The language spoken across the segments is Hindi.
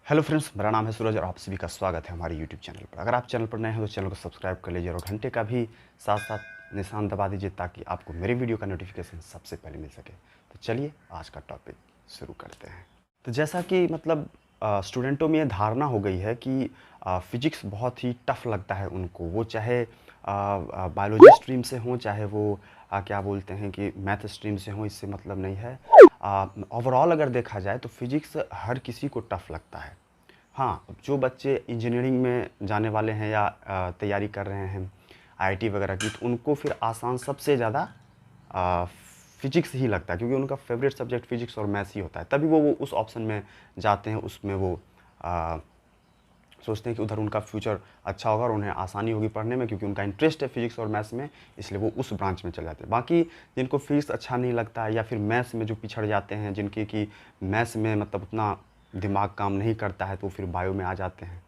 हेलो फ्रेंड्स, मेरा नाम है सूरज और आप सभी का स्वागत है हमारे यूट्यूब चैनल पर। अगर आप चैनल पर नए हैं तो चैनल को सब्सक्राइब कर लीजिए और घंटे का भी साथ साथ निशान दबा दीजिए ताकि आपको मेरी वीडियो का नोटिफिकेशन सबसे पहले मिल सके। तो चलिए आज का टॉपिक शुरू करते हैं। तो जैसा कि स्टूडेंटों में ये धारणा हो गई है कि फिजिक्स बहुत ही टफ लगता है उनको, वो चाहे बायोलॉजी स्ट्रीम से हों, चाहे वो क्या बोलते हैं कि मैथ स्ट्रीम से हों, इससे मतलब नहीं है। ओवरऑल अगर देखा जाए तो फिजिक्स हर किसी को टफ लगता है। हाँ, जो बच्चे इंजीनियरिंग में जाने वाले हैं या तैयारी कर रहे हैं आईआईटी वगैरह की, तो उनको फिर आसान सबसे ज़्यादा फिजिक्स ही लगता है, क्योंकि उनका फेवरेट सब्जेक्ट फिजिक्स और मैथ्स ही होता है। तभी वो उस ऑप्शन में जाते हैं, उसमें वो सोचते हैं कि उधर उनका फ्यूचर अच्छा होगा और उन्हें आसानी होगी पढ़ने में, क्योंकि उनका इंटरेस्ट है फिजिक्स और मैथ्स में, इसलिए वो उस ब्रांच में चले जाते हैं। बाकी जिनको फिजिक्स अच्छा नहीं लगता है या फिर मैथ्स में जो पिछड़ जाते हैं, जिनके कि मैथ्स में मतलब उतना दिमाग काम नहीं करता है, तो फिर बायो में आ जाते हैं।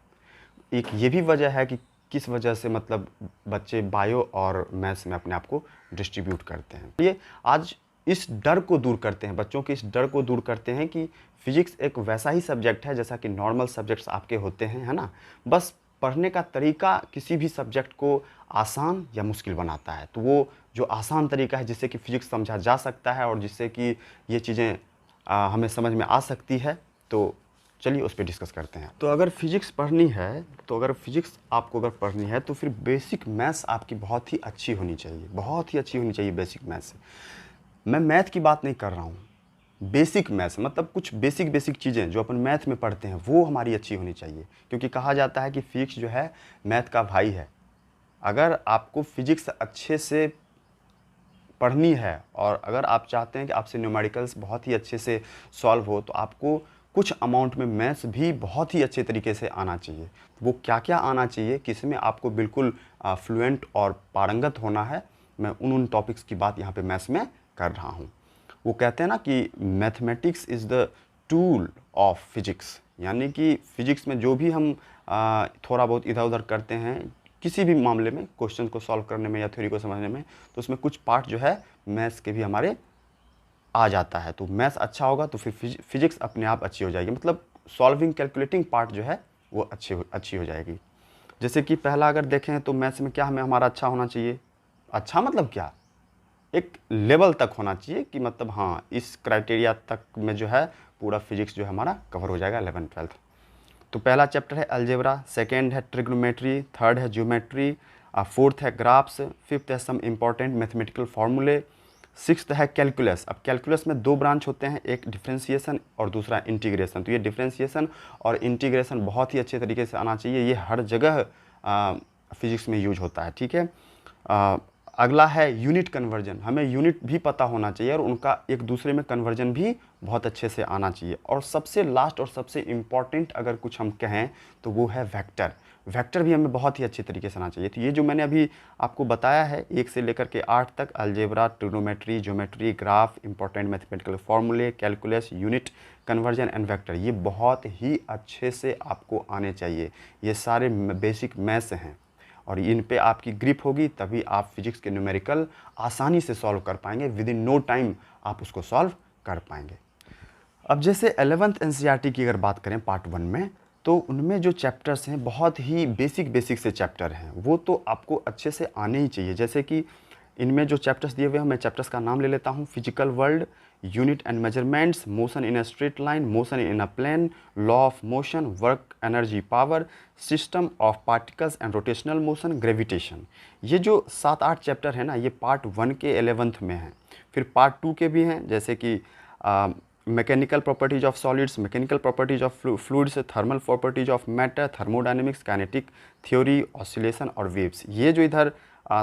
एक ये भी वजह है कि किस वजह से मतलब बच्चे बायो और मैथ्स में अपने आप को डिस्ट्रीब्यूट करते हैं। ये आज इस डर को दूर करते हैं, बच्चों के इस डर को दूर करते हैं कि फिजिक्स एक वैसा ही सब्जेक्ट है जैसा कि नॉर्मल सब्जेक्ट्स आपके होते हैं, है ना। बस पढ़ने का तरीका किसी भी सब्जेक्ट को आसान या मुश्किल बनाता है। तो वो जो आसान तरीका है जिससे कि फिजिक्स समझा जा सकता है और जिससे कि ये चीज़ें हमें समझ में आ सकती है, तो चलिए उस पर डिस्कस करते हैं। तो अगर फिजिक्स पढ़नी है, तो अगर फिजिक्स आपको अगर पढ़नी है तो फिर बेसिक मैथ्स आपकी बहुत ही अच्छी होनी चाहिए, बहुत ही अच्छी होनी चाहिए बेसिक मैथ्स। मैं मैथ की बात नहीं कर रहा हूँ, बेसिक मैथ्स मतलब कुछ बेसिक चीज़ें जो अपन मैथ में पढ़ते हैं वो हमारी अच्छी होनी चाहिए, क्योंकि कहा जाता है कि फिजिक्स जो है मैथ का भाई है। अगर आपको फिजिक्स अच्छे से पढ़नी है और अगर आप चाहते हैं कि आपसे न्यूमेरिकल्स बहुत ही अच्छे से सॉल्व हो, तो आपको कुछ अमाउंट में मैथ्स भी बहुत ही अच्छे तरीके से आना चाहिए। वो क्या क्या आना चाहिए, किस में आपको बिल्कुल फ्लुएंट और पारंगत होना है, मैं उन टॉपिक्स की बात यहाँ पे मैथ्स में कर रहा हूँ। वो कहते हैं ना कि mathematics is the tool of physics, यानी कि फिजिक्स में जो भी हम थोड़ा बहुत इधर उधर करते हैं किसी भी मामले में, क्वेश्चन को सॉल्व करने में या थ्योरी को समझने में, तो उसमें कुछ पार्ट जो है मैथ्स के भी हमारे आ जाता है। तो मैथ्स अच्छा होगा तो फिर फिजिक्स अपने आप अच्छी हो जाएगी, मतलब सॉल्विंग कैलकुलेटिंग पार्ट जो है वो अच्छी हो जाएगी। जैसे कि पहला अगर देखें तो मैथ्स में क्या हमें हमारा अच्छा होना चाहिए, अच्छा मतलब क्या, एक लेवल तक होना चाहिए कि मतलब हाँ इस क्राइटेरिया तक में जो है पूरा फिजिक्स जो है हमारा कवर हो जाएगा 11th-12th। तो पहला चैप्टर है अलजेब्रा, सेकेंड है ट्रिग्नोमेट्री, थर्ड है ज्योमेट्री, फोर्थ है ग्राफ्स, फिफ्थ है सम इम्पॉर्टेंट मैथमेटिकल फार्मूले, सिक्स्थ है कैलकुलस। अब कैलकुलस में दो ब्रांच होते हैं, एक डिफरेंशिएशन और दूसरा इंटीग्रेशन। तो ये डिफरेंशिएशन और इंटीग्रेशन बहुत ही अच्छे तरीके से आना चाहिए, ये हर जगह फिजिक्स में यूज होता है, ठीक है। अगला है यूनिट कन्वर्जन, हमें यूनिट भी पता होना चाहिए और उनका एक दूसरे में कन्वर्जन भी बहुत अच्छे से आना चाहिए। और सबसे लास्ट और सबसे इम्पॉर्टेंट अगर कुछ हम कहें तो वो है वेक्टर। वेक्टर भी हमें बहुत ही अच्छे तरीके से आना चाहिए। तो ये जो मैंने अभी आपको बताया है 1 से लेकर के 8 तक, algebra, trigonometry, geometry, graph, important mathematical फार्मूले, calculus, unit conversion and vector, ये बहुत ही अच्छे से आपको आने चाहिए। ये सारे बेसिक मैथ्स हैं और इन पे आपकी ग्रिप होगी तभी आप फिजिक्स के न्यूमेरिकल आसानी से सॉल्व कर पाएंगे, विद इन नो टाइम आप उसको सॉल्व कर पाएंगे। अब जैसे 11th एनसीईआरटी की अगर बात करें पार्ट 1 में, तो उनमें जो चैप्टर्स हैं बहुत ही बेसिक से चैप्टर हैं, वो तो आपको अच्छे से आने ही चाहिए। जैसे कि इनमें जो चैप्टर्स दिए हुए हैं, मैं चैप्टर्स का नाम ले लेता हूँ। Physical world, unit and measurements, motion in a straight line, motion in a plane, law of motion, work energy power, system of particles and rotational motion, gravitation. ये जो 7-8 चैप्टर है ना, ये पार्ट 1 के 11th में हैं। फिर पार्ट 2 के भी हैं, जैसे कि mechanical properties of solids, mechanical properties of fluids, thermal properties of matter, thermodynamics, kinetic theory, oscillation और वेव्स। ये जो इधर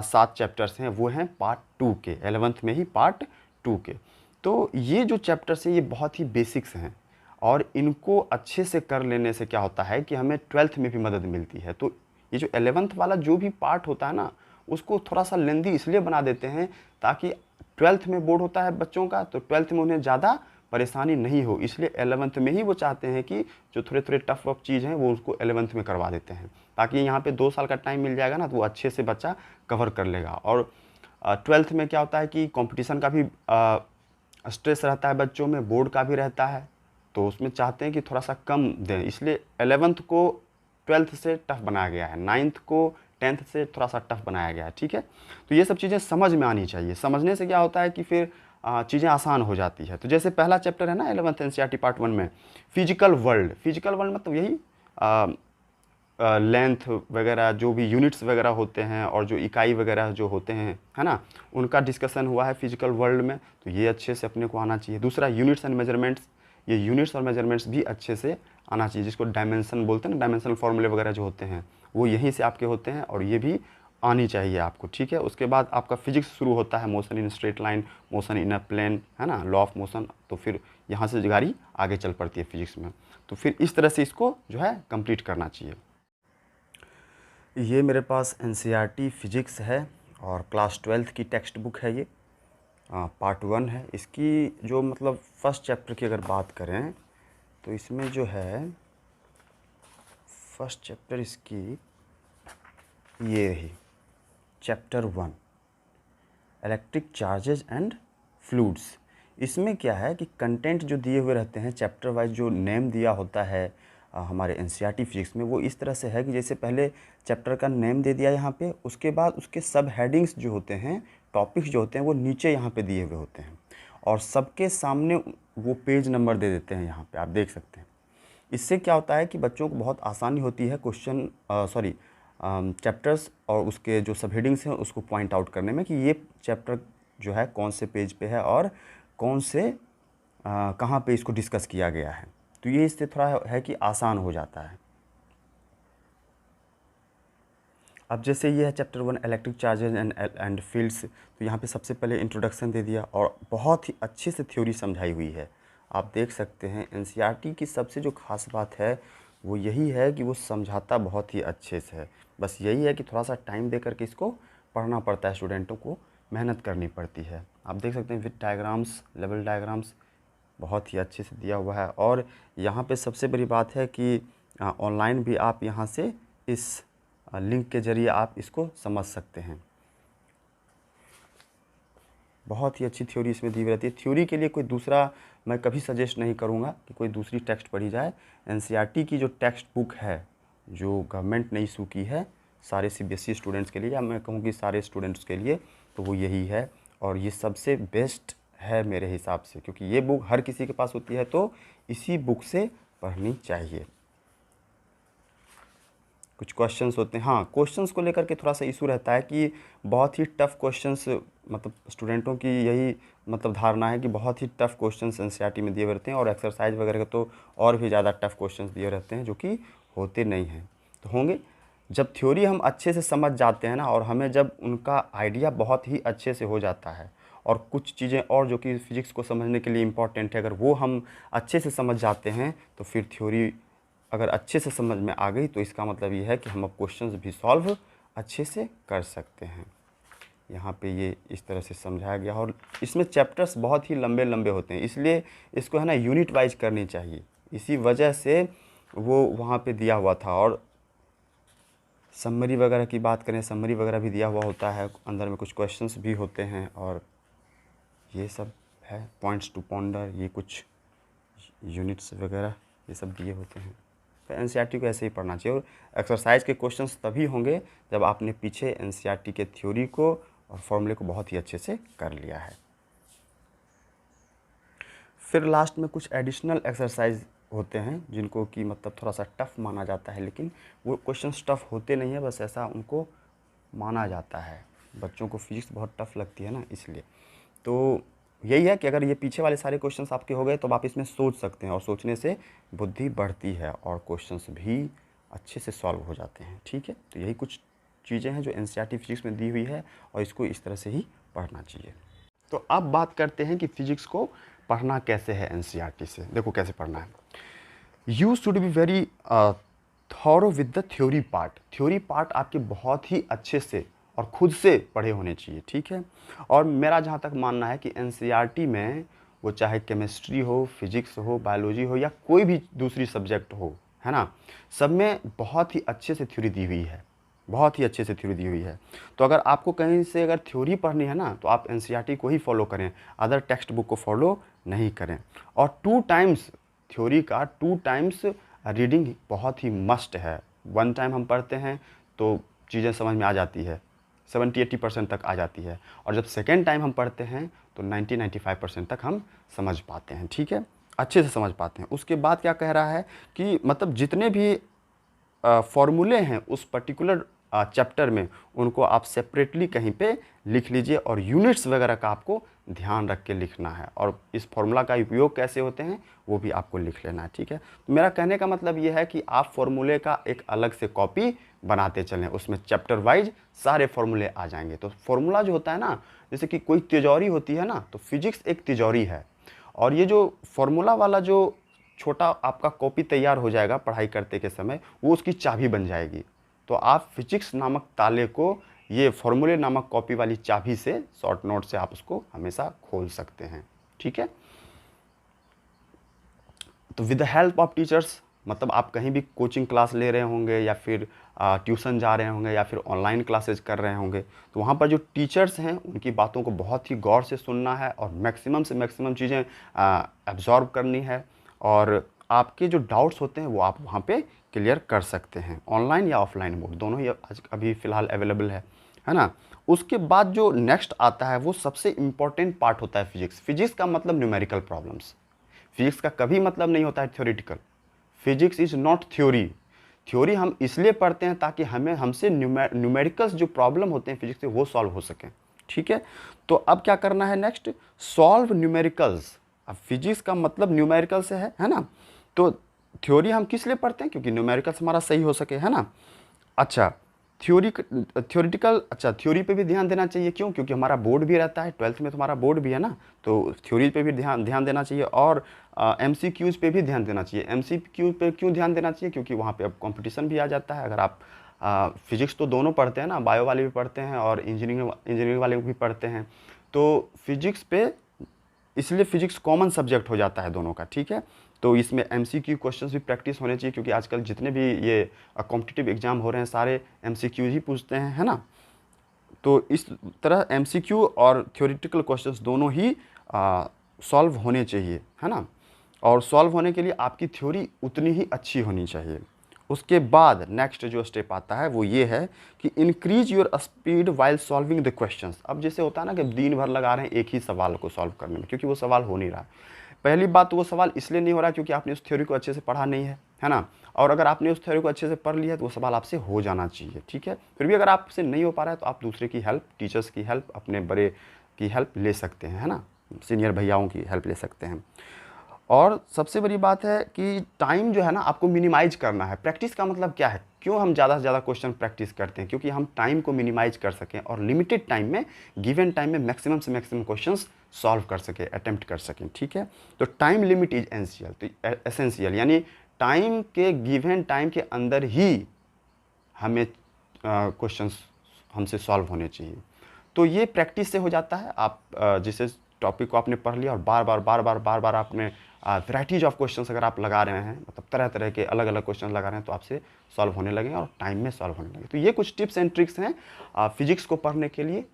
7 चैप्टर्स हैं वो हैं पार्ट 2 के, 11th में ही पार्ट 2 के। तो ये जो चैप्टर्स हैं ये बहुत ही बेसिक्स हैं और इनको अच्छे से कर लेने से क्या होता है कि हमें 12th में भी मदद मिलती है। तो ये जो 11th वाला जो भी पार्ट होता है ना, उसको थोड़ा सा लेंदी इसलिए बना देते हैं ताकि 12th में बोर्ड होता है बच्चों का, तो 12th में उन्हें ज़्यादा परेशानी नहीं हो, इसलिए 11th में ही वो चाहते हैं कि जो थोड़े टफ चीज़ हैं वो उसको 11th में करवा देते हैं, ताकि यहाँ पे 2 साल का टाइम मिल जाएगा ना, तो वो अच्छे से बच्चा कवर कर लेगा। और 12th में क्या होता है कि कंपटीशन का भी स्ट्रेस रहता है बच्चों में, बोर्ड का भी रहता है, तो उसमें चाहते हैं कि थोड़ा सा कम दें, इसलिए 11th को 12th से टफ बनाया गया है, 9th को 10th से थोड़ा सा टफ बनाया गया है, ठीक है। तो ये सब चीज़ें समझ में आनी चाहिए, समझने से क्या होता है कि फिर चीज़ें आसान हो जाती है। तो जैसे पहला चैप्टर है ना 11th एनसीईआरटी पार्ट 1 में, फिजिकल वर्ल्ड। फिजिकल वर्ल्ड मतलब यही लेंथ वगैरह जो भी यूनिट्स वगैरह होते हैं और जो इकाई वगैरह जो होते हैं, है ना, उनका डिस्कशन हुआ है फिजिकल वर्ल्ड में, तो ये अच्छे से अपने को आना चाहिए। दूसरा यूनिट्स एंड मेजरमेंट्स, ये यूनिट्स और मेजरमेंट्स भी अच्छे से आना चाहिए, जिसको डायमेंशन बोलते हैं ना, डायमेंशनल फॉर्मूले वगैरह जो होते हैं वो यहीं से आपके होते हैं और ये भी आनी चाहिए आपको, ठीक है। उसके बाद आपका फिजिक्स शुरू होता है, motion in straight line, motion in a plane, है ना, लॉ ऑफ मोशन, तो फिर यहाँ से गाड़ी आगे चल पड़ती है फिजिक्स में। तो फिर इस तरह से इसको जो है कंप्लीट करना चाहिए। ये मेरे पास एनसीईआरटी फिजिक्स है और क्लास 12th की टेक्स्ट बुक है, ये पार्ट 1 है। इसकी जो मतलब फर्स्ट चैप्टर की अगर बात करें तो इसमें जो है फर्स्ट चैप्टर इसकी ये रही, chapter 1 electric charges and fluids. इसमें क्या है कि कंटेंट जो दिए हुए रहते हैं चैप्टर वाइज, जो नेम दिया होता है हमारे एनसीईआरटी फिजिक्स में, वो इस तरह से है कि जैसे पहले चैप्टर का नेम दे दिया यहाँ पे, उसके बाद उसके सब हेडिंग्स जो होते हैं, टॉपिक्स जो होते हैं, वो नीचे यहाँ पे दिए हुए होते हैं और सबके सामने वो पेज नंबर दे देते हैं, यहाँ पे आप देख सकते हैं। इससे क्या होता है कि बच्चों को बहुत आसानी होती है क्वेश्चन चैप्टर्स और उसके जो सब हेडिंग्स हैं उसको पॉइंट आउट करने में कि ये चैप्टर जो है कौन से पेज पे है और कौन से कहाँ पे इसको डिस्कस किया गया है। तो ये इससे थोड़ा है कि आसान हो जाता है। अब जैसे ये है chapter 1 electric charges and fields, तो यहाँ पे सबसे पहले इंट्रोडक्शन दे दिया और बहुत ही अच्छे से थ्योरी समझाई हुई है। आप देख सकते हैं एनसीईआरटी की सबसे जो खास बात है वो यही है कि वो समझाता बहुत ही अच्छे से है। बस यही है कि थोड़ा सा टाइम दे करके इसको पढ़ना पड़ता है, स्टूडेंटों को मेहनत करनी पड़ती है। आप देख सकते हैं विद डायग्राम्स, लेवल डायग्राम्स बहुत ही अच्छे से दिया हुआ है। और यहाँ पे सबसे बड़ी बात है कि ऑनलाइन भी आप यहाँ से इस लिंक के ज़रिए आप इसको समझ सकते हैं। बहुत ही अच्छी थ्योरी इसमें दी हुई रहती है। थ्योरी के लिए कोई दूसरा मैं कभी सजेस्ट नहीं करूँगा कि कोई दूसरी टेक्स्ट पढ़ी जाए। एनसीईआरटी की जो टेक्स्ट बुक है, जो गवर्नमेंट ने इशू की है सारे सीबीएसई स्टूडेंट्स के लिए, या मैं कहूँ कि सारे स्टूडेंट्स के लिए, तो वो यही है और ये सबसे बेस्ट है मेरे हिसाब से, क्योंकि ये बुक हर किसी के पास होती है, तो इसी बुक से पढ़नी चाहिए। कुछ क्वेश्चंस होते हैं, हाँ क्वेश्चंस को लेकर के थोड़ा सा इशू रहता है कि बहुत ही टफ़ क्वेश्चंस, मतलब स्टूडेंटों की यही मतलब धारणा है कि बहुत ही टफ़ क्वेश्चंस एनसीईआरटी में दिए हुए रहते हैं और एक्सरसाइज वगैरह तो और भी ज़्यादा टफ़ क्वेश्चंस दिए रहते हैं, जो कि होते नहीं हैं। तो होंगे जब थ्योरी हम अच्छे से समझ जाते हैं ना, और हमें जब उनका आइडिया बहुत ही अच्छे से हो जाता है, और कुछ चीज़ें और जो कि फ़िज़िक्स को समझने के लिए इम्पॉर्टेंट है, अगर वो हम अच्छे से समझ जाते हैं, तो फिर थ्योरी अगर अच्छे से समझ में आ गई तो इसका मतलब ये है कि हम अब क्वेश्चंस भी सॉल्व अच्छे से कर सकते हैं। यहाँ पे ये इस तरह से समझाया गया और इसमें चैप्टर्स बहुत ही लंबे लंबे होते हैं, इसलिए इसको है ना यूनिट वाइज करनी चाहिए, इसी वजह से वो वहाँ पे दिया हुआ था। और समरी वगैरह की बात करें, समरी वगैरह भी दिया हुआ होता है, अंदर में कुछ क्वेश्चंस भी होते हैं और ये सब है, पॉइंट्स टू पॉन्डर, ये कुछ यूनिट्स वगैरह ये सब दिए होते हैं। तो एनसीईआरटी को ऐसे ही पढ़ना चाहिए। और एक्सरसाइज के क्वेश्चंस तभी होंगे जब आपने पीछे एनसीईआरटी के थ्योरी को और फॉर्मूले को बहुत ही अच्छे से कर लिया है। फिर लास्ट में कुछ एडिशनल एक्सरसाइज होते हैं जिनको कि मतलब थोड़ा सा टफ़ माना जाता है, लेकिन वो क्वेश्चंस टफ़ होते नहीं है, बस ऐसा उनको माना जाता है। बच्चों को फिजिक्स बहुत टफ़ लगती है ना, इसलिए। तो यही है कि अगर ये पीछे वाले सारे क्वेश्चंस आपके हो गए तो आप इसमें सोच सकते हैं और सोचने से बुद्धि बढ़ती है और क्वेश्चंस भी अच्छे से सॉल्व हो जाते हैं, ठीक है। तो यही कुछ चीज़ें हैं जो एनसीईआरटी फिजिक्स में दी हुई है और इसको इस तरह से ही पढ़ना चाहिए। तो अब बात करते हैं कि फिजिक्स को पढ़ना कैसे है एनसीईआरटी से। देखो कैसे पढ़ना है। You should be very thorough with the theory part. Theory part आपके बहुत ही अच्छे से और खुद से पढ़े होने चाहिए, ठीक है। और मेरा जहाँ तक मानना है कि एनसीईआरटी में वो चाहे केमिस्ट्री हो, फिजिक्स हो, बायोलॉजी हो या कोई भी दूसरी सब्जेक्ट हो, है ना, सब में बहुत ही अच्छे से थ्योरी दी हुई है, बहुत ही अच्छे से थ्योरी दी हुई है। तो अगर आपको कहीं से अगर थ्योरी पढ़नी है ना, तो आप एनसीईआरटी को ही फॉलो करें, अदर टेक्स्ट बुक को फॉलो नहीं करें। और 2 टाइम्स थ्योरी का 2 टाइम्स रीडिंग बहुत ही मस्ट है। 1 टाइम हम पढ़ते हैं तो चीज़ें समझ में आ जाती है, 70-80% तक आ जाती है, और जब सेकेंड टाइम हम पढ़ते हैं तो 90-95% तक हम समझ पाते हैं, ठीक है, अच्छे से समझ पाते हैं। उसके बाद क्या कह रहा है कि मतलब जितने भी फॉर्मूले हैं उस पर्टिकुलर चैप्टर में, उनको आप सेपरेटली कहीं पे लिख लीजिए, और यूनिट्स वगैरह का आपको ध्यान रख के लिखना है, और इस फॉर्मूला का उपयोग कैसे होते हैं वो भी आपको लिख लेना है, ठीक है। तो मेरा कहने का मतलब ये है कि आप फॉर्मूले का एक अलग से कॉपी बनाते चलें, उसमें चैप्टर वाइज सारे फॉर्मूले आ जाएंगे। तो फॉर्मूला जो होता है ना, जैसे कि कोई तिजोरी होती है ना, तो फिजिक्स एक तिजोरी है, और ये जो फॉर्मूला वाला जो छोटा आपका कॉपी तैयार हो जाएगा पढ़ाई करते के समय, वो उसकी चाबी बन जाएगी। तो आप फिजिक्स नामक ताले को ये फॉर्मूले नामक कॉपी वाली चाबी से, शॉर्ट नोट से आप उसको हमेशा खोल सकते हैं, ठीक है। तो with the help of teachers, मतलब आप कहीं भी कोचिंग क्लास ले रहे होंगे, या फिर ट्यूशन जा रहे होंगे, या फिर ऑनलाइन क्लासेज कर रहे होंगे, तो वहाँ पर जो टीचर्स हैं उनकी बातों को बहुत ही गौर से सुनना है, और मैक्सिमम से मैक्सिमम चीज़ें एब्जॉर्ब करनी है, और आपके जो डाउट्स होते हैं वो आप वहाँ पे क्लियर कर सकते हैं। ऑनलाइन या ऑफलाइन मोड दोनों ही आज अभी फ़िलहाल अवेलेबल है ना। उसके बाद जो नेक्स्ट आता है वो सबसे इम्पॉर्टेंट पार्ट होता है फिजिक्स। फिजिक्स का मतलब न्यूमेरिकल प्रॉब्लम्स। फिजिक्स का कभी मतलब नहीं होता है theoretical. Physics is not theory. Theory हम इसलिए पढ़ते हैं ताकि हमसे न्यूमेरिकल्स जो प्रॉब्लम होते हैं फिजिक्स से वो सॉल्व हो सकें, ठीक है। तो अब क्या करना है नेक्स्ट, सॉल्व न्यूमेरिकल्स। अब फिजिक्स का मतलब न्यूमेरिकल से है ना। तो थ्योरी हम किस लिए पढ़ते हैं, क्योंकि न्यूमेरिकल्स हमारा सही हो सके, है ना। अच्छा, थ्योरेटिकल, अच्छा थ्योरी पे भी ध्यान देना चाहिए, क्यों, क्योंकि हमारा बोर्ड भी रहता है, 12th में तो हमारा बोर्ड भी है ना, तो थ्योरी पे भी ध्यान देना चाहिए, और MCQs पे भी ध्यान देना चाहिए। MCQ पे क्यों ध्यान देना चाहिए, क्योंकि वहाँ पे अब कंपटीशन भी आ जाता है। अगर आप फिजिक्स तो दोनों पढ़ते हैं ना, बायो वाले भी पढ़ते हैं और इंजीनियरिंग वाले भी पढ़ते हैं, तो फिजिक्स पे इसलिए फिजिक्स कॉमन सब्जेक्ट हो जाता है दोनों का, ठीक है। तो इसमें MCQ क्वेश्चंस भी प्रैक्टिस होने चाहिए, क्योंकि आजकल जितने भी ये कॉम्पिटिटिव एग्जाम हो रहे हैं सारे MCQ ही पूछते हैं, है ना। तो इस तरह MCQ और थ्योरेटिकल क्वेश्चंस दोनों ही सॉल्व होने चाहिए, है ना। और सॉल्व होने के लिए आपकी थ्योरी उतनी ही अच्छी होनी चाहिए। उसके बाद नेक्स्ट जो स्टेप आता है वो ये है कि increase your speed while solving the questions. अब जैसे होता है ना कि दिन भर लगा रहे हैं एक ही सवाल को सॉल्व करने में, क्योंकि वो सवाल हो नहीं रहा है। पहली बात तो वो सवाल इसलिए नहीं हो रहा है क्योंकि आपने उस थ्योरी को अच्छे से पढ़ा नहीं है ना। और अगर आपने उस थ्योरी को अच्छे से पढ़ लिया है तो वो सवाल आपसे हो जाना चाहिए, ठीक है। फिर भी अगर आपसे नहीं हो पा रहा है तो आप दूसरे की हेल्प, टीचर्स की हेल्प, अपने बड़े की हेल्प ले सकते हैं, है ना, सीनियर भैयाओं की हेल्प ले सकते हैं। और सबसे बड़ी बात है कि टाइम जो है ना आपको मिनिमाइज करना है। प्रैक्टिस का मतलब क्या है, क्यों हम ज़्यादा से ज़्यादा क्वेश्चन प्रैक्टिस करते हैं, क्योंकि हम टाइम को मिनिमाइज कर सकें और लिमिटेड टाइम में, गिवन टाइम में मैक्सिमम से मैक्सिमम क्वेश्चंस सॉल्व कर सकें, अटेम्प्ट कर सकें, ठीक है। तो टाइम लिमिट इज एसेंशियल, यानी टाइम के गिवन टाइम के अंदर ही हमें क्वेश्चंस हमसे सॉल्व होने चाहिए। तो ये प्रैक्टिस से हो जाता है। आप जिसे टॉपिक को आपने पढ़ लिया और बार बार आपने वैराइटीज ऑफ क्वेश्चंस अगर आप लगा रहे हैं, मतलब तरह तरह के अलग अलग क्वेश्चन लगा रहे हैं, तो आपसे सॉल्व होने लगेंगे और टाइम में सॉल्व होने लगेंगे। तो ये कुछ टिप्स एंड ट्रिक्स हैं फिजिक्स को पढ़ने के लिए।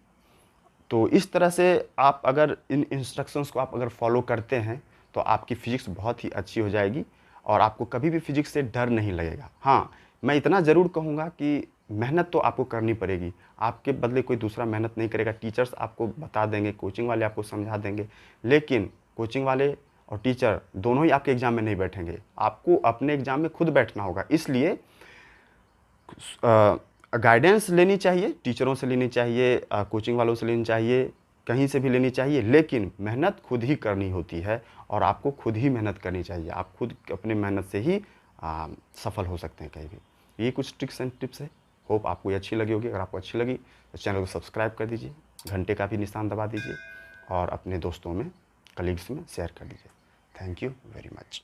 तो इस तरह से आप अगर इन इंस्ट्रक्शंस को आप अगर फॉलो करते हैं तो आपकी फ़िज़िक्स बहुत ही अच्छी हो जाएगी और आपको कभी भी फिज़िक्स से डर नहीं लगेगा। हाँ, मैं इतना ज़रूर कहूँगा कि मेहनत तो आपको करनी पड़ेगी, आपके बदले कोई दूसरा मेहनत नहीं करेगा। टीचर्स आपको बता देंगे, कोचिंग वाले आपको समझा देंगे, लेकिन कोचिंग वाले और टीचर दोनों ही आपके एग्ज़ाम में नहीं बैठेंगे, आपको अपने एग्ज़ाम में खुद बैठना होगा। इसलिए गाइडेंस लेनी चाहिए, टीचरों से लेनी चाहिए, कोचिंग वालों से लेनी चाहिए, कहीं से भी लेनी चाहिए, लेकिन मेहनत खुद ही करनी होती है और आपको खुद ही मेहनत करनी चाहिए। आप खुद अपनी मेहनत से ही सफल हो सकते हैं कहीं भी। ये कुछ ट्रिक्स एंड टिप्स है, होप आपको ये अच्छी लगी होगी। अगर आपको अच्छी लगी तो चैनल को सब्सक्राइब कर दीजिए, घंटे का भी निशान दबा दीजिए और अपने दोस्तों में, कलीग्स में शेयर कर दीजिए। Thank you very much.